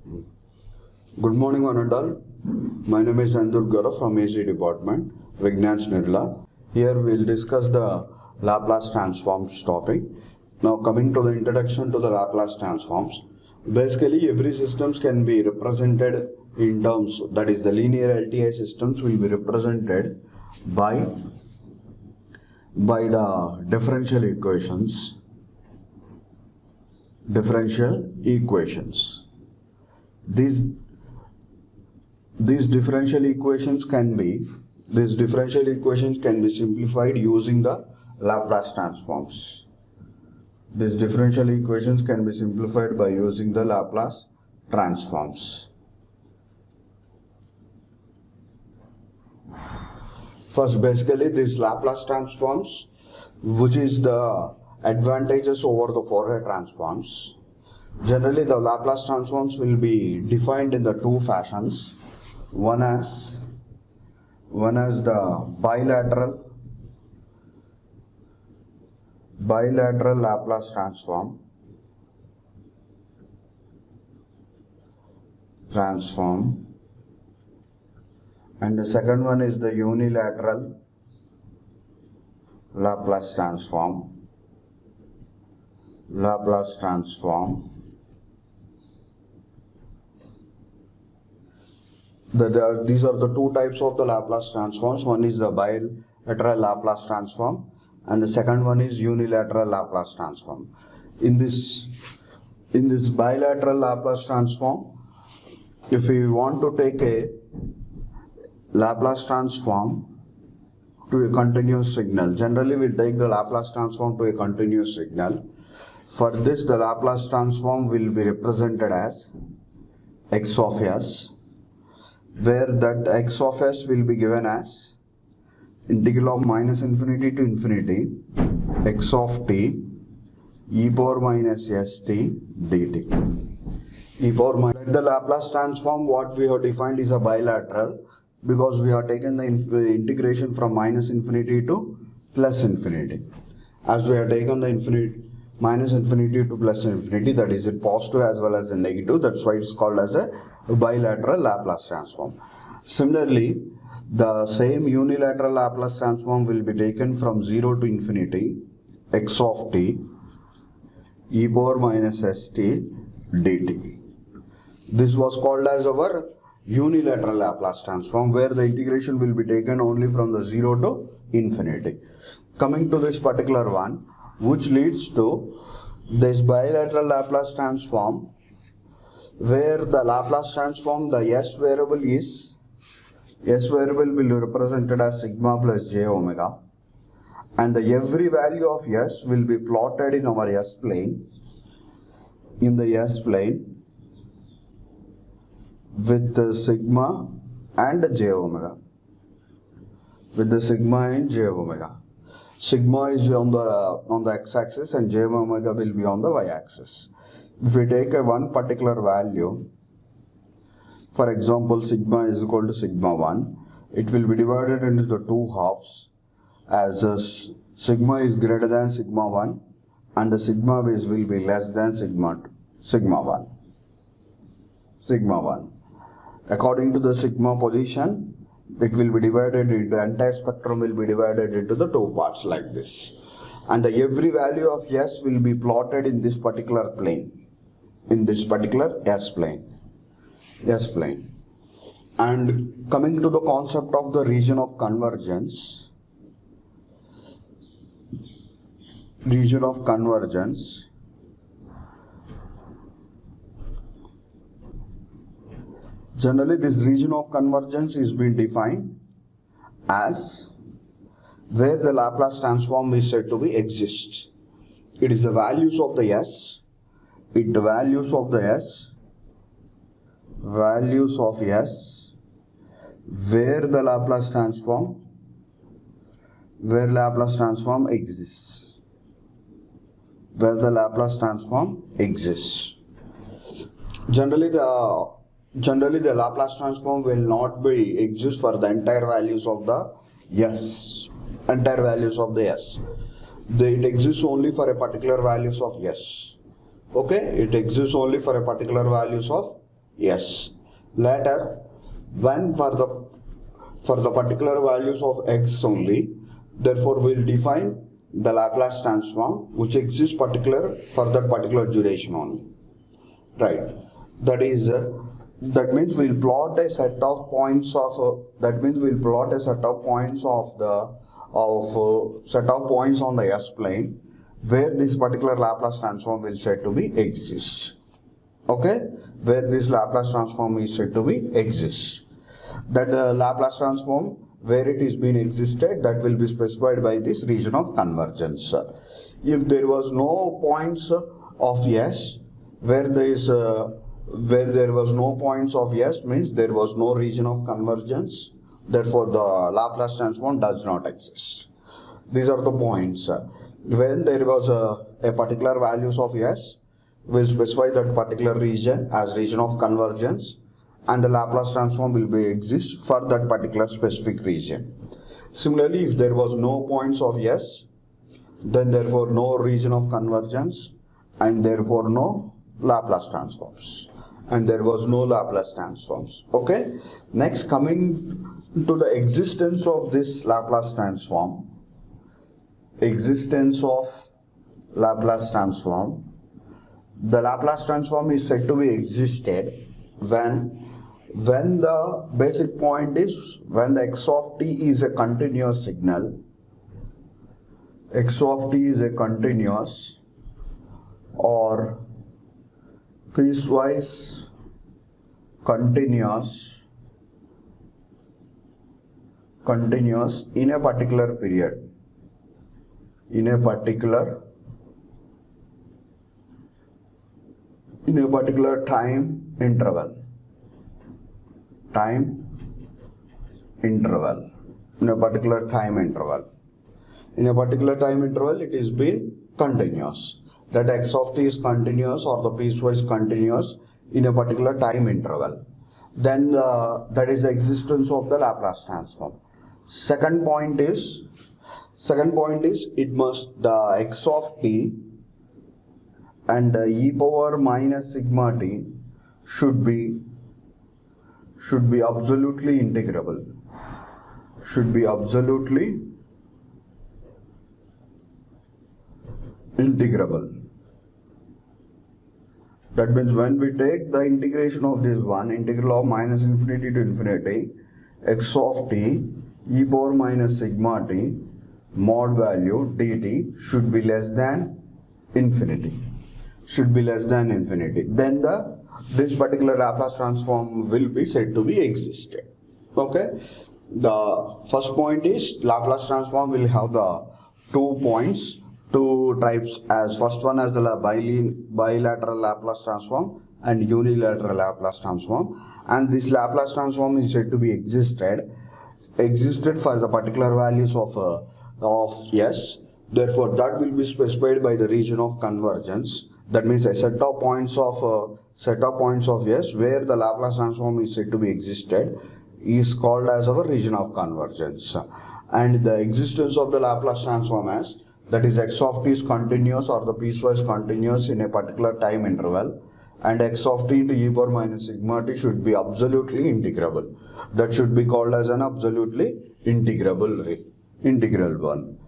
Good morning, one and all. My name is Andur Gaurav from AC Department, Vignan Snirla. Here we will discuss the Laplace transforms topic. Now, coming to the introduction to the Laplace transforms. Basically, every systems can be represented in terms, that is, the linear LTI systems will be represented by the differential equations. These differential equations can be simplified using the Laplace transforms. These differential equations can be simplified by using the Laplace transforms. First, basically, these Laplace transforms, which is the advantages over the Fourier transforms. Generally, the Laplace transforms will be defined in the two fashions. One as the bilateral Laplace transform, and the second one is the unilateral Laplace transform. These are the two types of the Laplace transforms. One is the bilateral Laplace transform and the second one is unilateral Laplace transform. In this bilateral Laplace transform, if we want to take a Laplace transform to a continuous signal, generally we take the Laplace transform to a continuous signal. For this, the Laplace transform will be represented as x of s, where that x of s will be given as integral of minus infinity to infinity x of t e power minus st dt. The Laplace transform, what we have defined, is a bilateral because we have taken the integration from minus infinity to plus infinity. As we have taken the minus infinity to plus infinity, that is it positive as well as the negative, that's why it's called as a bilateral Laplace transform. Similarly, the same unilateral Laplace transform will be taken from 0 to infinity x of t e power minus st dt. This was called as our unilateral Laplace transform, where the integration will be taken only from the 0 to infinity. Coming to this particular one, which leads to this bilateral Laplace transform, where the Laplace transform, the s variable will be represented as sigma plus j omega, and every value of s will be plotted in our s plane, with the sigma and j omega. Sigma is on the x-axis and j omega will be on the y-axis. If we take one particular value, for example, sigma is equal to sigma 1, it will be divided into the two halves, as sigma is greater than sigma 1 and the sigma base will be less than sigma 1. According to the sigma position, it will be divided into, the entire spectrum will be divided into the two parts like this. And every value of s will be plotted in this particular plane, in this particular s plane. And coming to the concept of the region of convergence, generally this region of convergence is being defined as where the Laplace transform is said to be exist. It is the values of the s, where the Laplace transform exists. Generally the Laplace transform will not be exist for the entire values of the s. It exists only for a particular values of s. Okay, it exists only for a particular values of Yes. Later, when for the particular values of x only, therefore we'll define the Laplace transform which exists particular for that particular duration only. Right. That is that means we'll plot a set of points of that means we'll plot a set of points of the set of points on the S plane where this particular Laplace transform will said to be exists. Okay, where this Laplace transform is said to be exists. That Laplace transform where it is being existed, that will be specified by this region of convergence. If there was no points of S, where there was no points of S means there was no region of convergence, therefore the Laplace transform does not exist. These are the points. When there was a particular values of S, we'll specify that particular region as region of convergence, and the Laplace transform will be exist for that particular specific region. Similarly, if there was no points of S, then therefore no region of convergence and therefore no Laplace transforms, and there was no Laplace transforms. Okay, next coming to the existence of this Laplace transform, existence of Laplace transform. The Laplace transform is said to be existed when the basic point is when the x of t is a continuous signal, x of t is a continuous or piecewise continuous in a particular period, in a particular time interval, in a particular time interval it is been continuous. That x of t is continuous or the piecewise continuous in a particular time interval, then that is the existence of the Laplace transform. Second point is it must the x of t and e power minus sigma t should be absolutely integrable, That means when we take the integration of this one, integral of minus infinity to infinity, x of t e power minus sigma t mod value dt should be less than infinity. Then this particular Laplace transform will be said to be existed. Okay. The first point is Laplace transform will have the two types, as first one as the bilateral Laplace transform and unilateral Laplace transform, and this Laplace transform is said to be existed for the particular values of S. Therefore that will be specified by the region of convergence. That means a set of points of S where the Laplace transform is said to be existed is called as our region of convergence. And the existence of the Laplace transform as, that is x of t is continuous or the piecewise continuous in a particular time interval, and x of t to e power minus sigma t should be absolutely integrable. That should be called as an absolutely integral one.